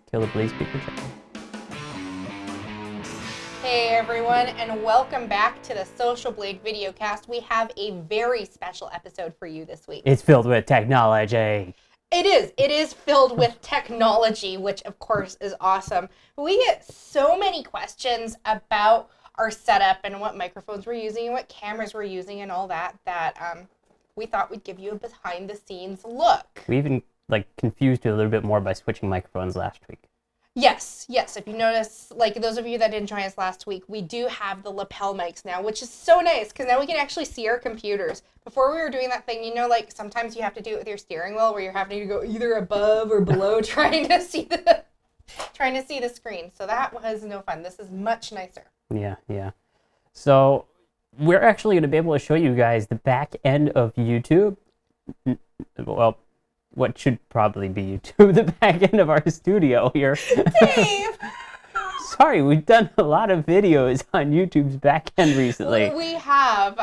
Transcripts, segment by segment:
Kill the Blaze Speaker channel. Hey everyone, and welcome back to the Social Blade Videocast. We have a very special episode for you this week. It's filled with technology. It is filled with technology, which of course is awesome. But we get so many questions about our setup and what microphones we're using and what cameras we're using and all that, we thought we'd give you a behind the scenes look. We even confused you a little bit more by switching microphones last week. Yes. If you notice, those of you that didn't join us last week, we do have the lapel mics now, which is so nice because now we can actually see our computers. Before we were doing that thing, sometimes you have to do it with your steering wheel where you're having to go either above or below trying to see the screen. So that was no fun. This is much nicer. Yeah. So we're actually going to be able to show you guys the back end of YouTube. Well, what should probably be YouTube, the back end of our studio here. Dave! Sorry, we've done a lot of videos on YouTube's back end recently. We have.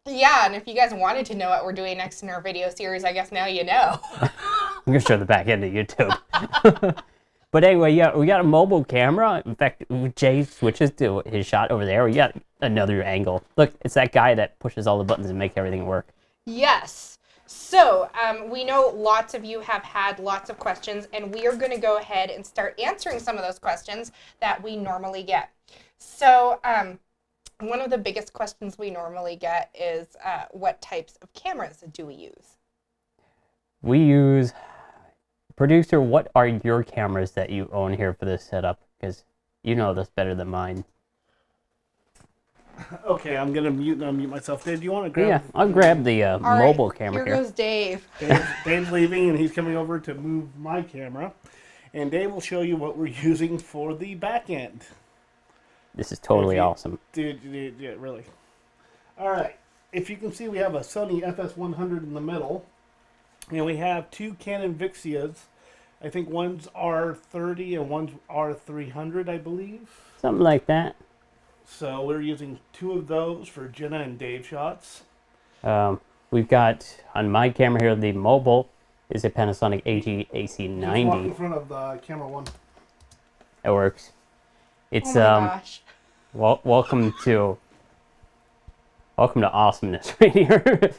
And if you guys wanted to know what we're doing next in our video series, I guess now you know. I'm going to show the back end of YouTube. But anyway, yeah, we got a mobile camera. In fact, Jay switches to his shot over there. We got another angle. Look, it's that guy that pushes all the buttons and makes everything work. Yes. So, we know lots of you have had lots of questions, and we are going to go ahead and start answering some of those questions that we normally get. So, one of the biggest questions we normally get is, what types of cameras do we use? We use... Producer, what are your cameras that you own here for this setup? Because you know this better than mine. Okay, I'm going to mute and unmute myself. Dave, do you want to grab... Yeah, I'll grab the mobile camera here goes Dave. Dave's leaving, and he's coming over to move my camera. And Dave will show you what we're using for the back end. This is totally awesome. Dude, yeah, really. All right. If you can see, we have a Sony FS100 in the middle. And we have two Canon Vixias. I think one's R30 and one's R300, I believe. Something like that. So we're using two of those for Jenna and Dave shots. We've got, on my camera here, the mobile is a Panasonic AC90. Walk in front of the camera one. It works. It's, oh my gosh. Welcome to awesomeness right here.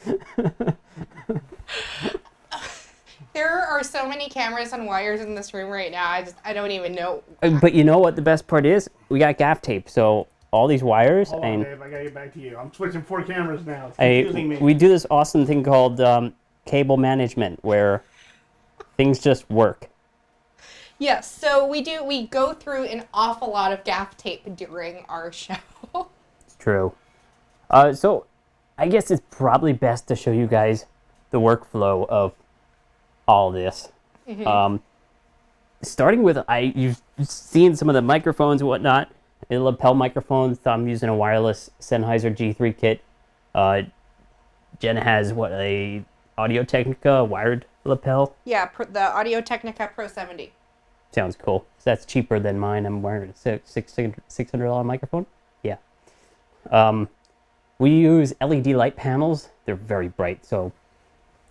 There are so many cameras and wires in this room right now. I don't even know. But you know what the best part is? We got gaff tape, so all these wires. Hold on, Dave, I gotta get back to you. I'm switching 4 cameras now. It's confusing me. We do this awesome thing called cable management, where things just work. Yes, so we go through an awful lot of gaff tape during our show. It's true. So I guess it's probably best to show you guys the workflow of all this. Mm-hmm. Starting with, you've seen some of the microphones and whatnot. The lapel microphones, I'm using a wireless Sennheiser G3 kit. Jenna has, a Audio-Technica wired lapel? Yeah, the Audio-Technica Pro 70. Sounds cool. So that's cheaper than mine. I'm wearing a $600 microphone. Yeah. We use LED light panels. They're very bright, so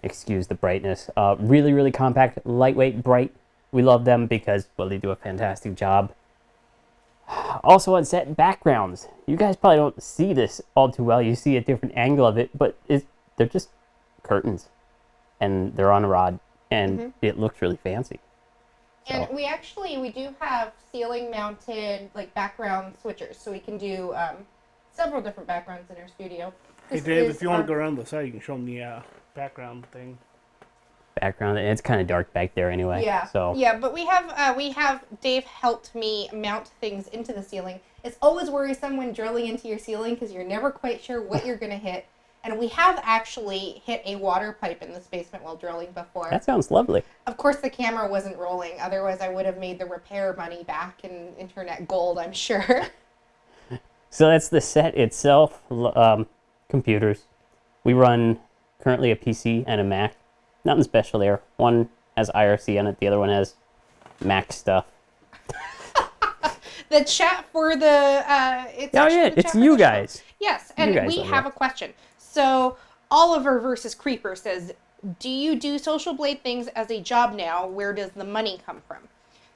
excuse the brightness. Really, really compact, lightweight, bright. We love them because, they do a fantastic job. Also on set, backgrounds. You guys probably don't see this all too well. You see a different angle of it, but they're just curtains. And they're on a rod, and it looks really fancy. And we do have ceiling mounted background switchers, so we can do several different backgrounds in our studio. Hey Dave, if you want to go around the side, you can show them the background thing. Background, it's kind of dark back there anyway. Yeah. So yeah, but we have Dave helped me mount things into the ceiling. It's always worrisome when drilling into your ceiling because you're never quite sure what you're gonna hit. And we have actually hit a water pipe in this basement while drilling before. That sounds lovely. Of course, the camera wasn't rolling. Otherwise, I would have made the repair money back in internet gold, I'm sure. So that's the set itself. Computers. We run currently a PC and a Mac. Nothing special there. One has IRC on it. The other one has Mac stuff. The chat for the... it's you guys. Yes, and we have a question. So Oliver versus Creeper says, do you do Social Blade things as a job now? Where does the money come from?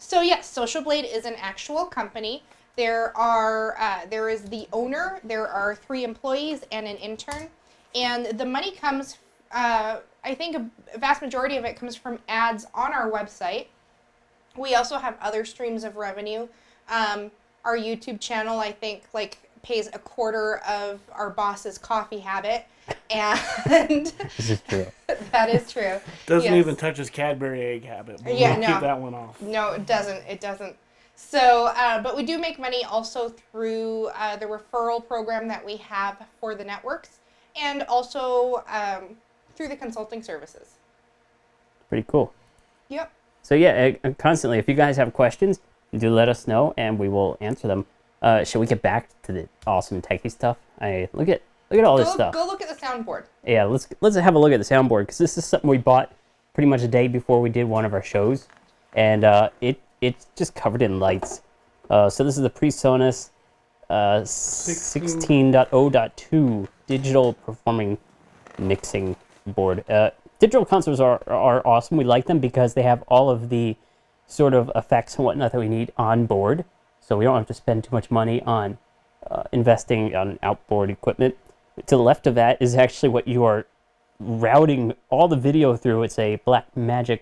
So yes, Social Blade is an actual company. There is the owner, there are 3 employees and an intern, and the money comes, I think a vast majority of it comes from ads on our website. We also have other streams of revenue. Our YouTube channel, I think, like pays a quarter of our boss's coffee habit, and This is true. that is true. Doesn't Yes. even touch his Cadbury egg habit. But Yeah, we'll no. keep that one off. No, it doesn't. It doesn't. So, but we do make money also through the referral program that we have for the networks, and also through the consulting services. Pretty cool. Yep. So yeah, constantly, if you guys have questions, do let us know and we will answer them. Shall we get back to the awesome techie stuff? Look at all this stuff. Go look at the soundboard. Yeah, let's have a look at the soundboard, because this is something we bought pretty much a day before we did one of our shows, and it's just covered in lights. So this is the PreSonus 16.0.2 digital performing mixing board. Digital consoles are awesome. We like them because they have all of the sort of effects and whatnot that we need on board, so we don't have to spend too much money on investing on outboard equipment. To the left of that is actually what you are routing all the video through. It's a Blackmagic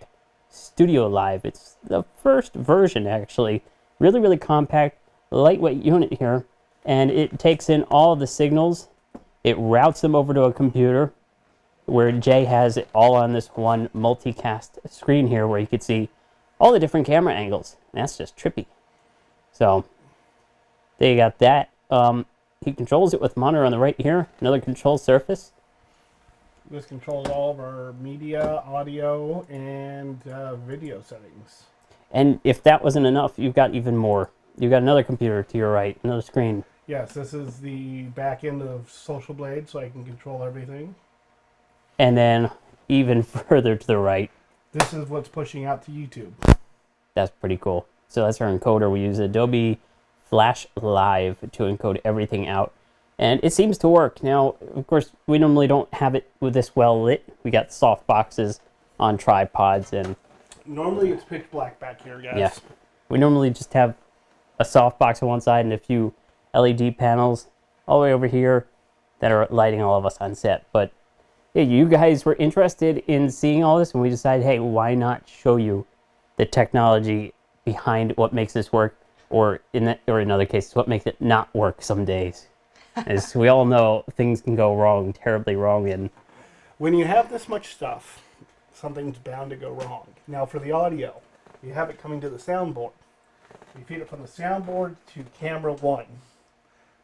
Studio Live. It's the first version, actually. Really, really compact, lightweight unit here, and it takes in all of the signals. It routes them over to a computer, where Jay has it all on this one multicast screen here, where you can see all the different camera angles. And that's just trippy. So there you got that. He controls it with monitor on the right here. Another control surface. This controls all of our media, audio, and video settings. And if that wasn't enough, you've got even more. You've got another computer to your right, another screen. Yes, this is the back end of Social Blade, so I can control everything. And then even further to the right. This is what's pushing out to YouTube. That's pretty cool. So that's our encoder. We use Adobe Flash Live to encode everything out. And it seems to work. Now, of course, we normally don't have it with this well lit. We got soft boxes on tripods, and Normally it's pitch black back here, guys. yeah, we normally just have a soft box on one side and a few LED panels all the way over here that are lighting all of us on set. But yeah, you guys were interested in seeing all this, and we decided, hey, why not show you the technology behind what makes this work, or in other cases, what makes it not work some days. As we all know, things can go wrong, terribly wrong, and When you have this much stuff, something's bound to go wrong. Now for the audio, you have it coming to the soundboard. You feed it from the soundboard to camera 1.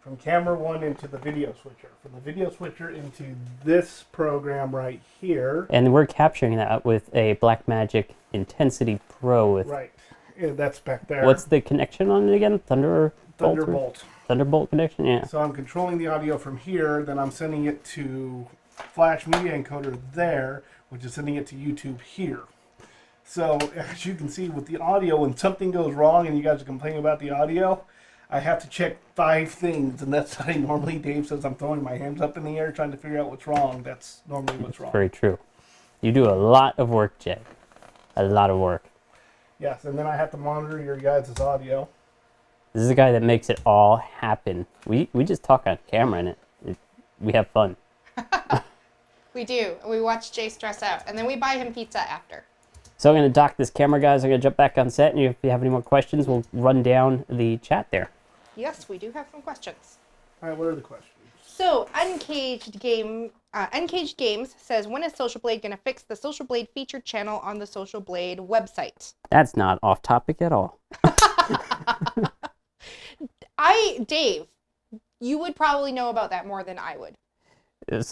From camera 1 into the video switcher. From the video switcher into this program right here. and we're capturing that with a Blackmagic Intensity Pro with Right. Yeah, that's back there. what's the connection on it again? Thunderbolt. Thunderbolt connection, yeah. So I'm controlling the audio from here, then I'm sending it to Flash Media Encoder there, which is sending it to YouTube here. So as you can see with the audio, when something goes wrong and you guys are complaining about the audio, I have to check 5 things, and that's how normally Dave says I'm throwing my hands up in the air trying to figure out what's wrong. That's normally what's wrong. Very true. You do a lot of work, Jay. A lot of work. Yes, and then I have to monitor your guys' audio. This is the guy that makes it all happen. We just talk on camera, and we have fun. We do. We watch Jay stress out, and then we buy him pizza after. So I'm going to dock this camera, guys. I'm going to jump back on set, and if you have any more questions, we'll run down the chat there. Yes, we do have some questions. All right, what are the questions? So, Uncaged Games says, when is Social Blade going to fix the Social Blade featured channel on the Social Blade website? That's not off topic at all. Dave, you would probably know about that more than I would. Give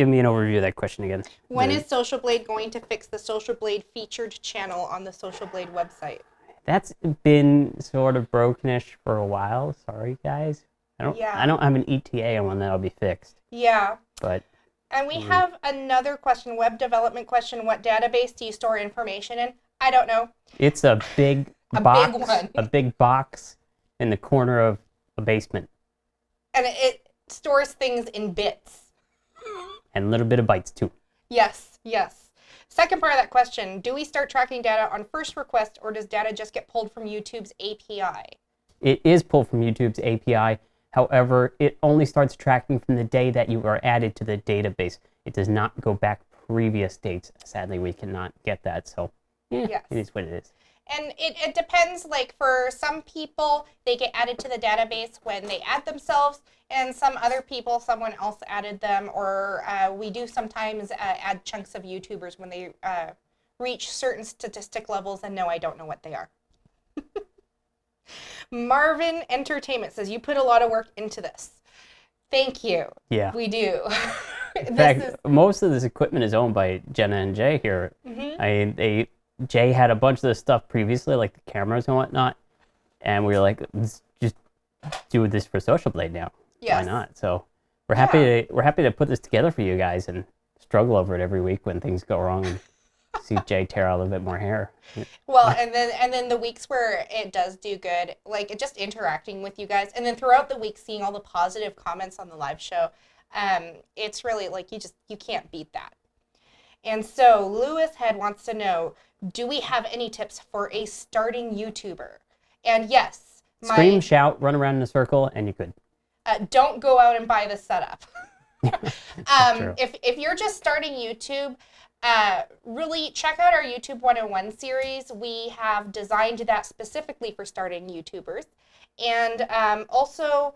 me an overview of that question again. When is Social Blade going to fix the Social Blade featured channel on the Social Blade website? That's been sort of brokenish for a while. Sorry, guys. I don't have an ETA on when that'll be fixed. Yeah. But And we have another question, web development question. What database do you store information in? I don't know. it's a big A box, big one. a big box in the corner of a basement, And it stores things in bits. and a little bit of bytes too. Yes, yes. Second part of that question, do we start tracking data on first request, or does data just get pulled from YouTube's API? It is pulled from YouTube's API. However, it only starts tracking from the day that you are added to the database. It does not go back previous dates. Sadly, we cannot get that. So, Yes. It is what it is. And it depends, like for some people, they get added to the database when they add themselves, and some other people, someone else added them, or we do sometimes add chunks of YouTubers when they reach certain statistic levels, and no, I don't know what they are. Marvin Entertainment says, you put a lot of work into this. Thank you. Yeah. We do. In fact, most of this equipment is owned by Jenna and Jay here. Mm-hmm. Jay had a bunch of this stuff previously, like the cameras and whatnot, and we were like, let's just do this for Social Blade now. Yes. Why not? So we're happy to put this together for you guys and struggle over it every week when things go wrong and see Jay tear out a little bit more hair. Well, and then the weeks where it does do good, like just interacting with you guys, and then throughout the week seeing all the positive comments on the live show, it's really like you can't beat that. And so Lewis Head wants to know, do we have any tips for a starting YouTuber? And yes, Scream, shout, run around in a circle, and you could. Don't go out and buy the setup. True. If you're just starting YouTube, really check out our YouTube 101 series. We have designed that specifically for starting YouTubers. And also,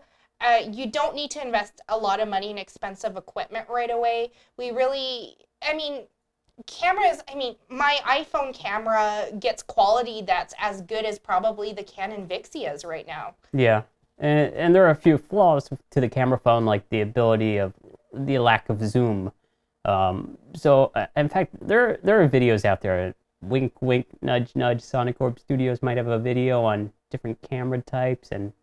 you don't need to invest a lot of money in expensive equipment right away. Cameras, my iPhone camera gets quality that's as good as probably the Canon Vixia's right now. Yeah. And there are a few flaws to the camera phone, like the lack of zoom. In fact, there are videos out there. Wink, wink, nudge, nudge. Sonic Orb Studios might have a video on different camera types and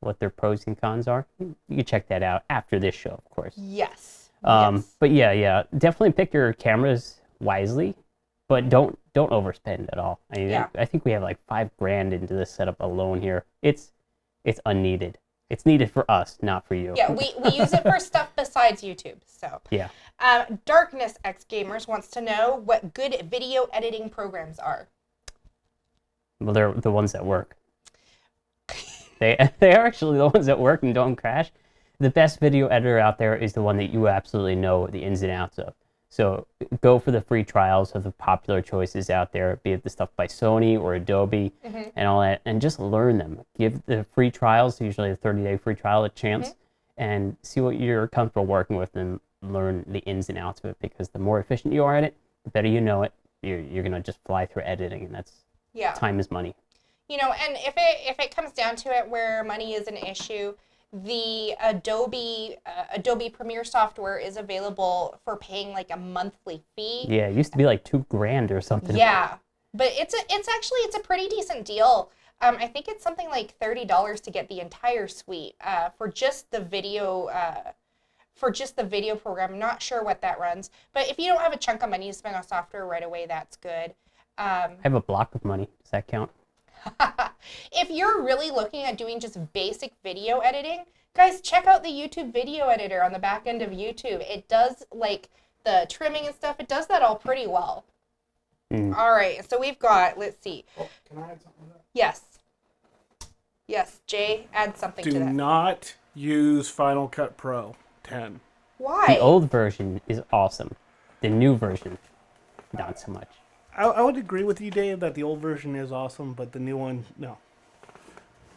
what their pros and cons are. You can check that out after this show, of course. Yes. But yeah, definitely pick your cameras wisely, but don't overspend at all. I think we have like $5,000 into this setup alone here. It's unneeded. It's needed for us, not for you. Yeah, we use it for stuff besides YouTube. So yeah. Darkness X Gamers wants to know what good video editing programs are. Well, they're the ones that work. They are actually the ones that work and don't crash. The best video editor out there is the one that you absolutely know the ins and outs of. So go for the free trials of the popular choices out there, be it the stuff by Sony or Adobe and all that, and just learn them. Give the free trials, usually a 30-day free trial, a chance, and see what you're comfortable working with and learn the ins and outs of it, because the more efficient you are at it, the better you know it. You're going to just fly through editing, and that's time is money. And if it comes down to it where money is an issue, the Adobe Premiere software is available for paying like a monthly fee. Yeah, it used to be like $2,000 or something. Yeah, but it's a pretty decent deal. I think it's something like $30 to get the entire suite for just the video program. I'm not sure what that runs, but if you don't have a chunk of money to spend on software right away, that's good. I have a block of money. Does that count? If you're really looking at doing just basic video editing, guys, check out the YouTube video editor on the back end of YouTube. It does like the trimming and stuff. It does that all pretty well. All right, so we've got, let's see. Oh, can I add something to that? Yes, Jay, add something to that. Do not use Final Cut Pro 10. Why? The old version is awesome. The new version, not so much. I would agree with you, Dave, that the old version is awesome, but the new one, no.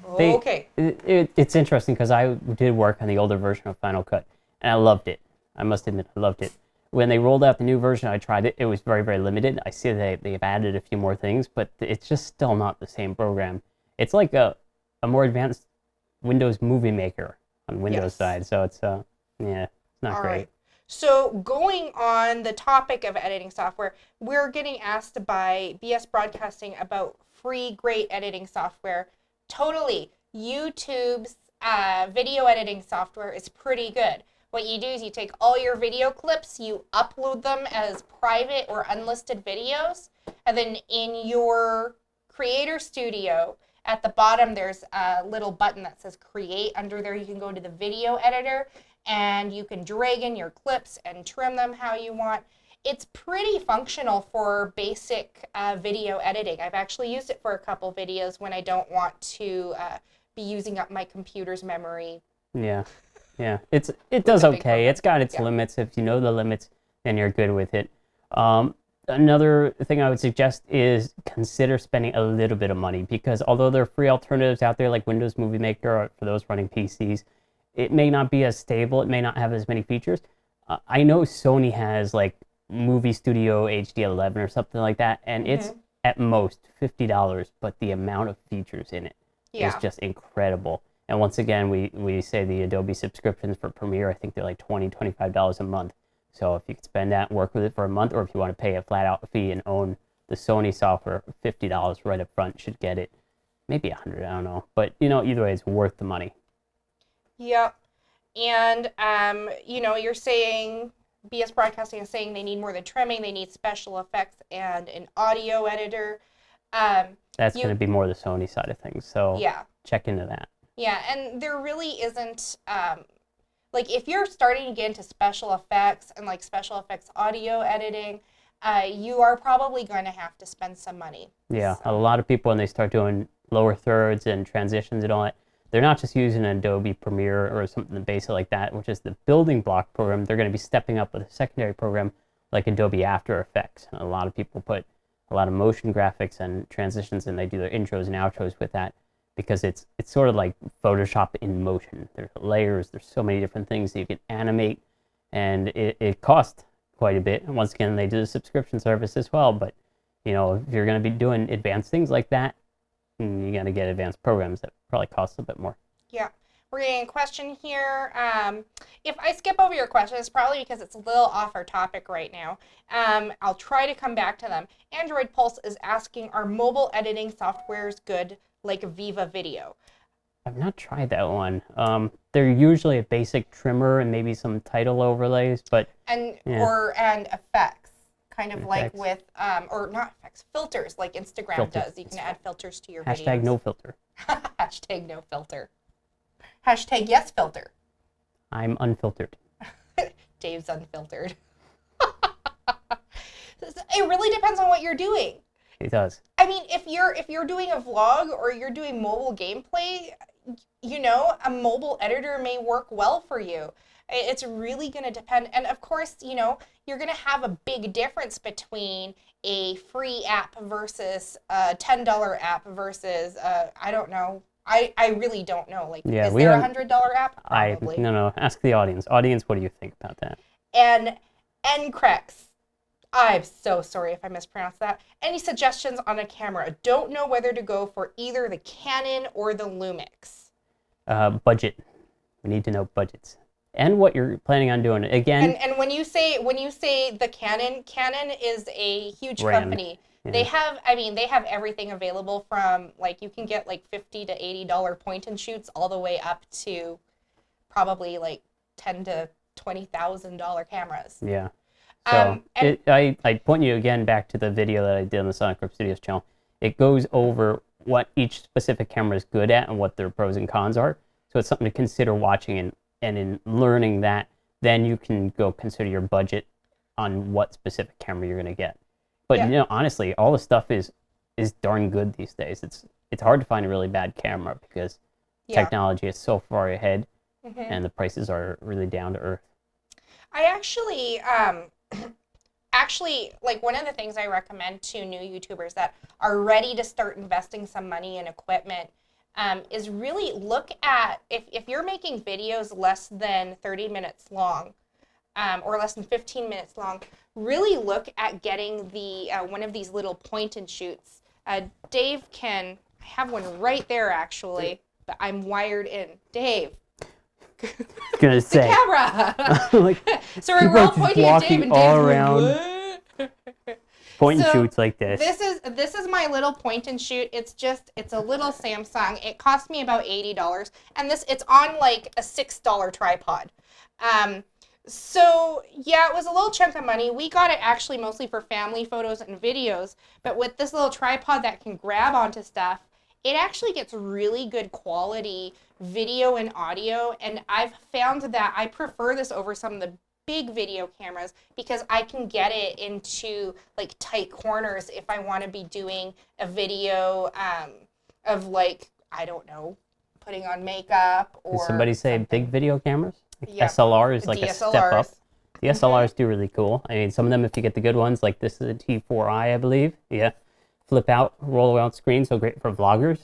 Okay. It's interesting because I did work on the older version of Final Cut, and I loved it. I must admit, I loved it. When they rolled out the new version, I tried it. It was very, very limited. I see they've added a few more things, but it's just still not the same program. It's like a more advanced Windows Movie Maker on Windows side, so it's not All great. right. So going on the topic of editing software, we're getting asked by BS Broadcasting about free great editing software. Totally. YouTube's video editing software is pretty good. What you do is you take all your video clips, you upload them as private or unlisted videos, and then in your Creator Studio, at the bottom there's a little button that says Create. Under there you can go to the video editor, and you can drag in your clips and trim them how you want. it's pretty functional for basic video editing. I've actually used it for a couple videos when I don't want to be using up my computer's memory. Yeah. It does a big okay. It's got its limits. If you know the limits, then you're good with it. Another thing I would suggest is consider spending a little bit of money, because although there are free alternatives out there like Windows Movie Maker or for those running PCs, it may not be as stable. It may not have as many features. I know Sony has like Movie Studio HD11 or something like that, and it's at most $50, but the amount of features in it is just incredible. And once again, we say the Adobe subscriptions for Premiere, I think they're like $20, $25 a month. So if you could spend that, work with it for a month, or if you want to pay a flat out fee and own the Sony software, $50 right up front should get it. Maybe $100, I don't know. But, either way, it's worth the money. Yep. And, you're saying, BS Broadcasting is saying they need more than trimming, they need special effects and an audio editor. That's going to be more the Sony side of things. So check into that. Yeah, and there really isn't, if you're starting to get into special effects and special effects audio editing, you are probably going to have to spend some money. Yeah, a lot of people, when they start doing lower thirds and transitions and all that, they're not just using Adobe Premiere or something basic like that, which is the building block program. They're going to be stepping up with a secondary program like Adobe After Effects. And a lot of people put a lot of motion graphics and transitions, and they do their intros and outros with that, because it's sort of like Photoshop in motion. There's layers, there's so many different things that you can animate, and it costs quite a bit. And once again, they do the subscription service as well, but if you're going to be doing advanced things like that, you got to get advanced programs that probably cost a bit more. Yeah. We're getting a question here. If I skip over your question, it's probably because it's a little off our topic right now. I'll try to come back to them. Android Pulse is asking, are mobile editing softwares good like Viva Video? I've not tried that one. They're usually a basic trimmer and maybe some title overlays, but and effects, kind of like with or not effects, filters like Instagram does. You can add filters to your videos. Hashtag no filter. Hashtag no filter. Hashtag yes filter. I'm unfiltered. Dave's unfiltered. It really depends on what you're doing. It does. I mean, if you're doing a vlog or you're doing mobile gameplay, a mobile editor may work well for you. It's really going to depend. And of course, you're going to have a big difference between a free app versus a $10 app versus, I don't know. I really don't know. Is there a $100 app? Probably. No. Ask the audience. Audience, what do you think about that? And NCREX. I'm so sorry if I mispronounced that. Any suggestions on a camera? Don't know whether to go for either the Canon or the Lumix. Budget. We need to know budgets and what you're planning on doing. Again. And when you say the Canon is a huge company. Yeah. They have everything available from you can get $50 to $80 point and shoots all the way up to probably $10,000 to $20,000 cameras. Yeah. So I point you again back to the video that I did on the Sonic Grip Studios channel. It goes over what each specific camera is good at and what their pros and cons are. So it's something to consider watching, and in learning that, then you can go consider your budget on what specific camera you're going to get. But honestly, all the stuff is darn good these days. It's hard to find a really bad camera because technology is so far ahead, and the prices are really down to earth. I actually, one of the things I recommend to new YouTubers that are ready to start investing some money in equipment is really look at, if you're making videos less than 30 minutes long or less than 15 minutes long, really look at getting the one of these little point and shoots. Dave I have one right there actually, but I'm wired in. Dave. Gonna say the camera. Sorry, we're all pointing at Dave and all Dave's around. Point and shoots like this. This is my little point and shoot. It's a little Samsung. It cost me about $80, and it's on a $6 tripod. So yeah, it was a little chunk of money. We got it actually mostly for family photos and videos, but with this little tripod that can grab onto stuff, it actually gets really good quality video and audio, and I've found that I prefer this over some of the big video cameras because I can get it into like tight corners if I want to be doing a video of like, I don't know, putting on makeup or Did somebody say something. big video cameras? Like Yep. SLR is like a step up. DSLRs. The SLRs do really cool. I mean, some of them, if you get the good ones, like this is a T4i, I believe. Yeah. Flip out, roll out screen, so great for vloggers.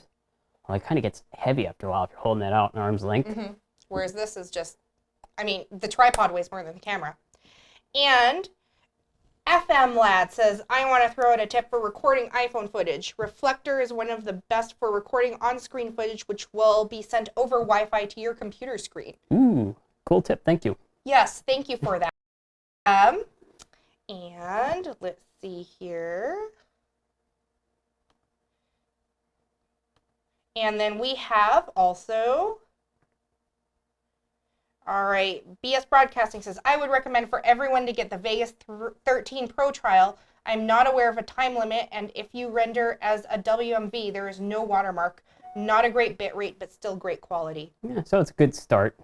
Well, it kind of gets heavy after a while if you're holding that out in arm's length. Whereas this is just, I mean, the tripod weighs more than the camera. And FM Lad says, I want to throw out a tip for recording iPhone footage. Reflector is one of the best for recording on-screen footage, which will be sent over Wi-Fi to your computer screen. Ooh, cool tip. Thank you. Yes, thank you for that. And let's see here. And then we have also, all right, BS Broadcasting says, I would recommend for everyone to get the Vegas 13 Pro trial. I'm not aware of a time limit, and if you render as a WMV, there is no watermark. Not a great bit rate, but still great quality. Yeah, so it's a good start.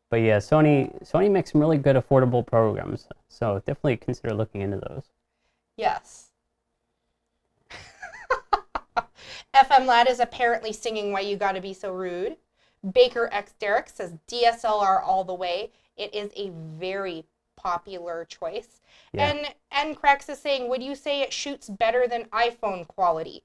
But yeah, Sony makes some really good affordable programs, so definitely consider looking into those. Yes. FM Lad is apparently singing Why You Gotta Be So Rude. Baker X Derek says DSLR all the way. It is a very popular choice. Yeah. And Crax is saying, would you say it shoots better than iPhone quality?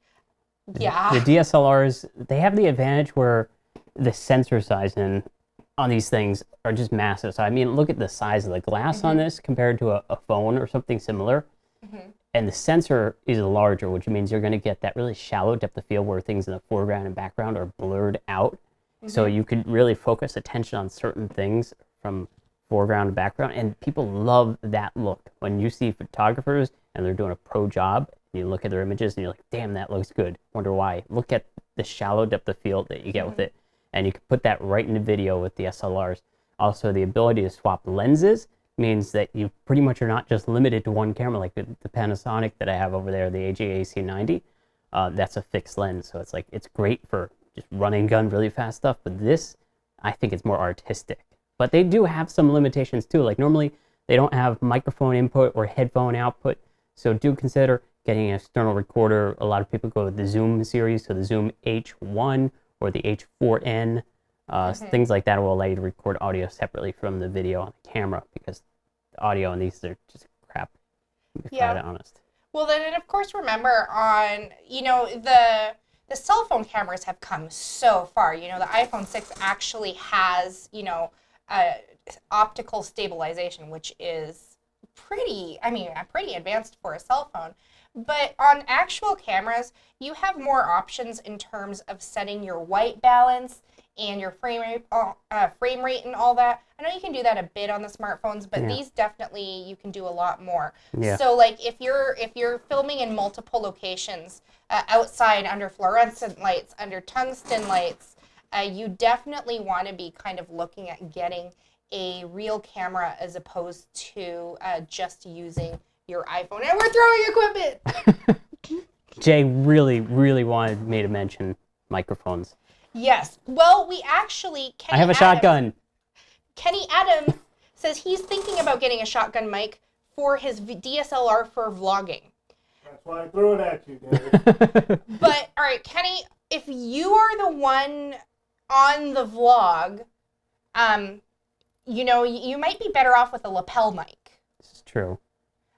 Yeah. The DSLRs, they have the advantage where the sensor size on these things are just massive. So I mean, look at the size of the glass on this compared to a phone or something similar. And the sensor is larger, which means you're going to get that really shallow depth of field where things in the foreground and background are blurred out. So you could really focus attention on certain things from foreground to background. And people love that look. When you see photographers and they're doing a pro job, and you look at their images and you're like, damn, that looks good. Wonder why. Look at the shallow depth of field that you get with it. And you can put that right into video with the SLRs. Also, the ability to swap lenses means that you pretty much are not just limited to one camera, like the Panasonic that I have over there, the AJ-AC90. That's a fixed lens, so it's great for just running gun really fast stuff. But this, I think it's more artistic. But they do have some limitations too. Like normally, they don't have microphone input or headphone output, so do consider getting an external recorder. A lot of people go with the Zoom series, so the Zoom H1 or the H4n. Things like that will allow you to record audio separately from the video on the camera, because the audio on these are just crap, to be quite honest. Well, then, of course, remember on, the cell phone cameras have come so far. The iPhone 6 actually has, optical stabilization, which is pretty advanced for a cell phone. But on actual cameras, you have more options in terms of setting your white balance and your frame rate and all that. I know you can do that a bit on the smartphones, but these definitely you can do a lot more. Yeah. So like if you're filming in multiple locations, outside under fluorescent lights, under tungsten lights, you definitely want to be kind of looking at getting a real camera as opposed to just using your iPhone. And we're throwing equipment! Jay really, really wanted me to mention microphones. Yes. Well, we actually... I have a shotgun. Kenny Adams says he's thinking about getting a shotgun mic for his DSLR for vlogging. That's why I threw it at you, David. But, all right, Kenny, if you are the one on the vlog, you might be better off with a lapel mic. This is true.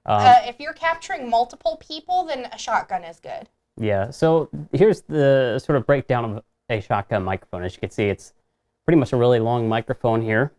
If you're capturing multiple people, then a shotgun is good. Yeah, so here's the sort of breakdown of a shotgun microphone. As you can see, it's pretty much a really long microphone here.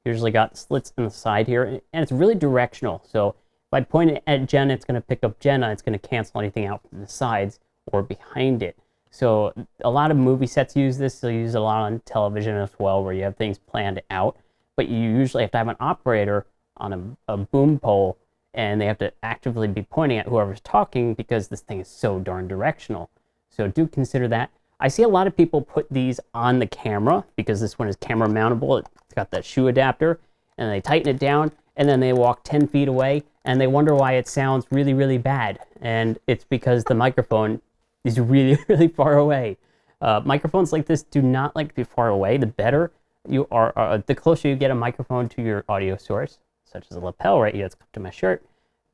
Usually got slits in the side here, and it's really directional. So if I point it at Jenna, it's going to pick up Jenna. It's going to cancel anything out from the sides or behind it. So a lot of movie sets use this. They'll use it a lot on television as well, where you have things planned out. But you usually have to have an operator on a boom pole, and they have to actively be pointing at whoever's talking because this thing is so darn directional. So do consider that. I see a lot of people put these on the camera because this one is camera mountable. It's got that shoe adapter, and they tighten it down, and then they walk 10 feet away, and they wonder why it sounds really, really bad. And it's because the microphone is really, really far away. Microphones like this do not like to be far away. The better. you are the closer you get a microphone to your audio source, such as a lapel right here that's up to my shirt,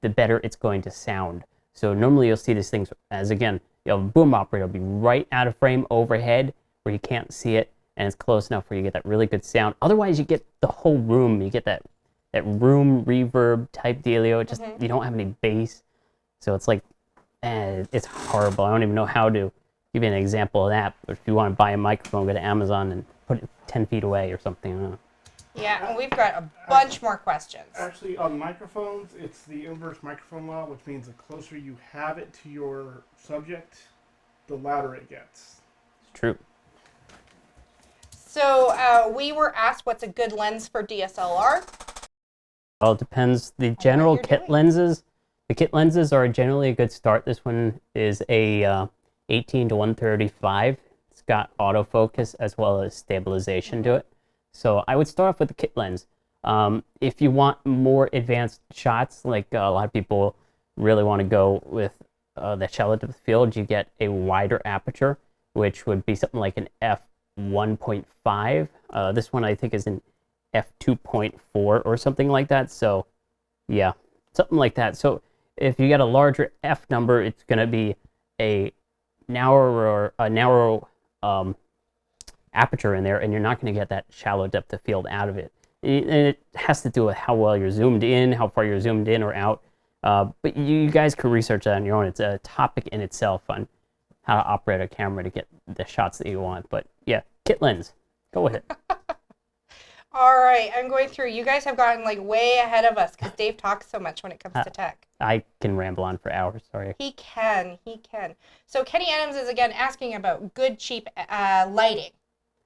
the better it's going to sound. So normally you'll see these things as, again, you have a boom operator will be right out of frame overhead where you can't see it, and it's close enough where you get that really good sound. Otherwise, you get the whole room. You get that room reverb type dealio. It just you don't have any bass, so it's like it's horrible. I don't even know how to give you an example of that. But if you want to buy a microphone, go to Amazon and put it 10 feet away or something. I don't know. Yeah, and we've got a bunch more questions. Actually, on microphones, it's the inverse microphone law, which means the closer you have it to your subject, the louder it gets. It's true. So we were asked what's a good lens for DSLR. Well, it depends. The general kit lenses, the kit lenses are generally a good start. This one is a 18 to 135. It's got autofocus as well as stabilization to it. So I would start off with the kit lens. If you want more advanced shots, like a lot of people really want to go with the shallow depth field, you get a wider aperture, which would be something like an f1.5. This one I think is an f2.4 or something like that. So yeah, something like that. So if you get a larger f number, it's going to be a narrow aperture in there, and you're not going to get that shallow depth of field out of it. And it has to do with how well you're zoomed in, how far you're zoomed in or out. But you guys can research that on your own. It's a topic in itself on how to operate a camera to get the shots that you want. But yeah, kit lens, go with it. All right, I'm going through. You guys have gotten like way ahead of us because Dave talks so much when it comes to tech. I can ramble on for hours, sorry. He can. So Kenny Adams is again asking about good, cheap lighting.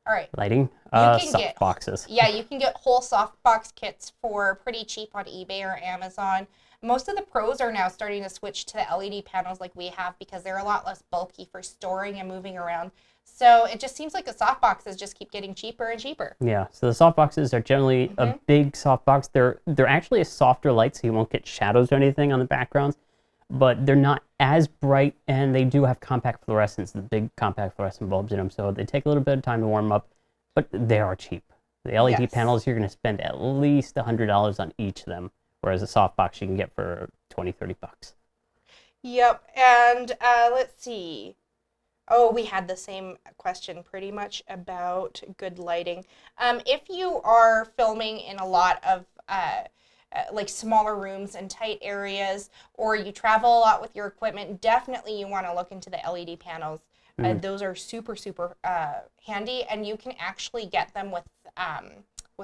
All right. Lighting? Soft boxes. Yeah, you can get whole softbox kits for pretty cheap on eBay or Amazon. Most of the pros are now starting to switch to the LED panels like we have because they're a lot less bulky for storing and moving around. So it just seems like the softboxes just keep getting cheaper and cheaper. Yeah, so the softboxes are generally a big softbox. They're actually a softer light, so you won't get shadows or anything on the backgrounds, but they're not as bright, and they do have compact fluorescence, the big compact fluorescent bulbs in them, so they take a little bit of time to warm up, but they are cheap. The LED panels, you're going to spend at least $100 on each of them, whereas a softbox you can get for $20-30 bucks. Yep, and let's see. Oh, we had the same question pretty much about good lighting. If you are filming in a lot of like smaller rooms and tight areas, or you travel a lot with your equipment, definitely you want to look into the LED panels. Those are super, super handy, and you can actually get them with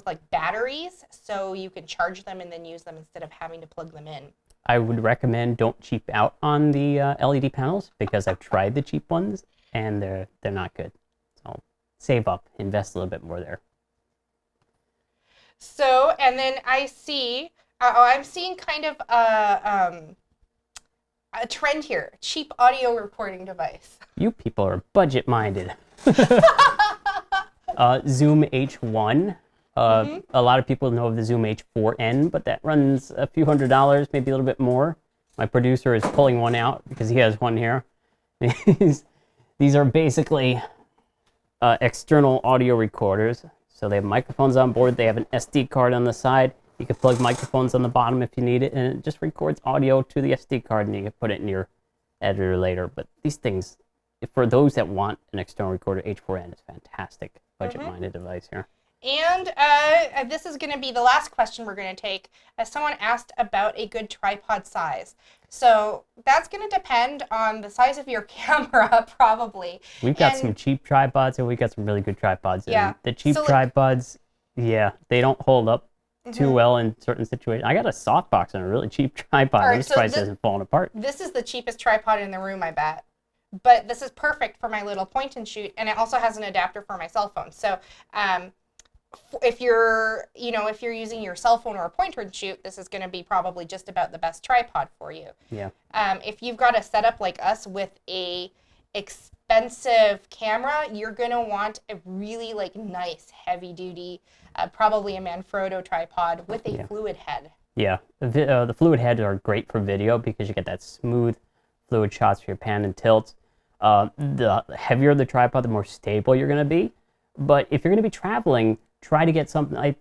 like batteries, so you can charge them and then use them instead of having to plug them in. I would recommend don't cheap out on the LED panels because I've tried the cheap ones and they're not good. So save up, invest a little bit more there. So, and then I see, I'm seeing kind of a trend here, cheap audio recording device. You people are budget minded. Zoom H1. A lot of people know of the Zoom H4n, but that runs a few $100s, maybe a little bit more. My producer is pulling one out because he has one here. These are basically external audio recorders. So they have microphones on board. They have an SD card on the side. You can plug microphones on the bottom if you need it, and it just records audio to the SD card, and you can put it in your editor later. But these things, for those that want an external recorder, H4n is fantastic. Budget-minded device here. And this is going to be the last question we're going to take. Someone asked about a good tripod size. So that's going to depend on the size of your camera, probably. We've got some cheap tripods, and we've got some really good tripods. Yeah. And the cheap tripods, yeah, they don't hold up too well in certain situations. I got a softbox and a really cheap tripod. I'm surprised it hasn't fallen apart. This is the cheapest tripod in the room, I bet. But this is perfect for my little point and shoot, and it also has an adapter for my cell phone. So if you're using your cell phone or a point and shoot, this is going to be probably just about the best tripod for you. Yeah. If you've got a setup like us with a expensive camera, you're going to want a really like nice heavy duty, probably a Manfrotto tripod with a fluid head. Yeah, the fluid heads are great for video because you get that smooth fluid shots for your pan and tilts. The heavier the tripod, the more stable you're going to be. But if you're going to be traveling, try to get something. I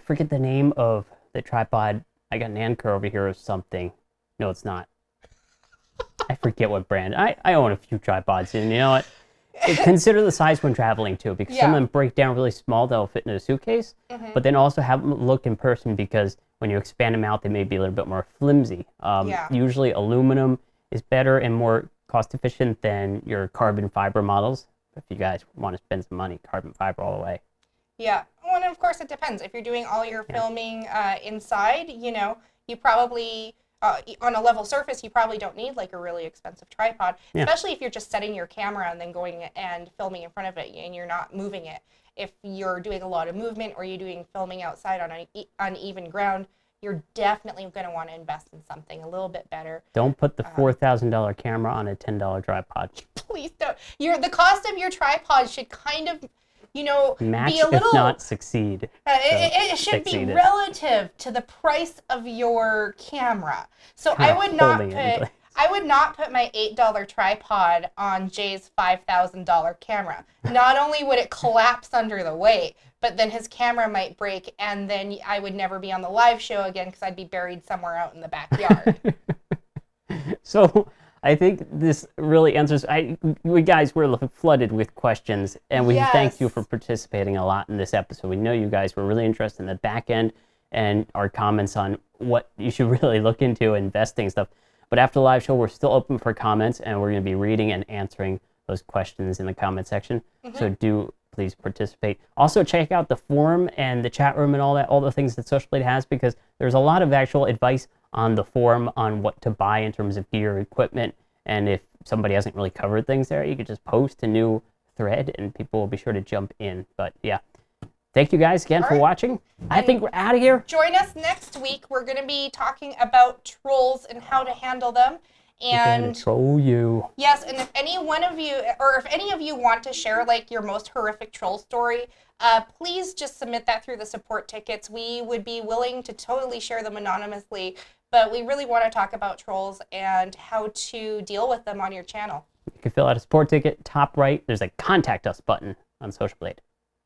forget the name of the tripod. I got an Anchor over here or something. No, it's not. I forget what brand. I own a few tripods, and you know what? Consider the size when traveling too, because some of them break down really small that'll fit in a suitcase. But then also have them look in person, because when you expand them out, they may be a little bit more flimsy. Usually aluminum is better and more cost efficient than your carbon fiber models. If you guys want to spend some money, carbon fiber all the way. Yeah, well, and of course it depends. If you're doing all your filming inside, you know, you probably on a level surface, you probably don't need like a really expensive tripod, especially if you're just setting your camera and then going and filming in front of it and you're not moving it. If you're doing a lot of movement or you're doing filming outside on uneven ground, you're definitely going to want to invest in something a little bit better. Don't put the $4,000 camera on a $10 tripod. Please don't. The cost of your tripod should kind of, you know, match, be a little, if not succeed. It should be relative to the price of your camera. So I would not put my $8 tripod on Jay's $5,000 camera. Not only would it collapse under the weight, but then his camera might break, and then I would never be on the live show again because I'd be buried somewhere out in the backyard. So I think this really answers. We guys were flooded with questions, and we thank you for participating a lot in this episode. We know you guys were really interested in the back end and our comments on what you should really look into investing stuff. But after the live show, we're still open for comments, and we're going to be reading and answering those questions in the comment section. So do please participate. Also, check out the forum and the chat room and all the things that Social Blade has, because there's a lot of actual advice on the forum on what to buy in terms of gear, equipment, and if somebody hasn't really covered things there, you could just post a new thread and people will be sure to jump in. But yeah, thank you guys again for watching. I think we're out of here. Join us next week. We're going to be talking about trolls and how to handle them. And troll you. Yes, and if any of you want to share like your most horrific troll story, please just submit that through the support tickets. We would be willing to totally share them anonymously, but we really want to talk about trolls and how to deal with them on your channel. You can fill out a support ticket. Top right, there's a contact us button on Social Blade.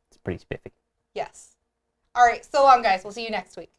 It's pretty spiffy. Yes. All right, so long, guys. We'll see you next week.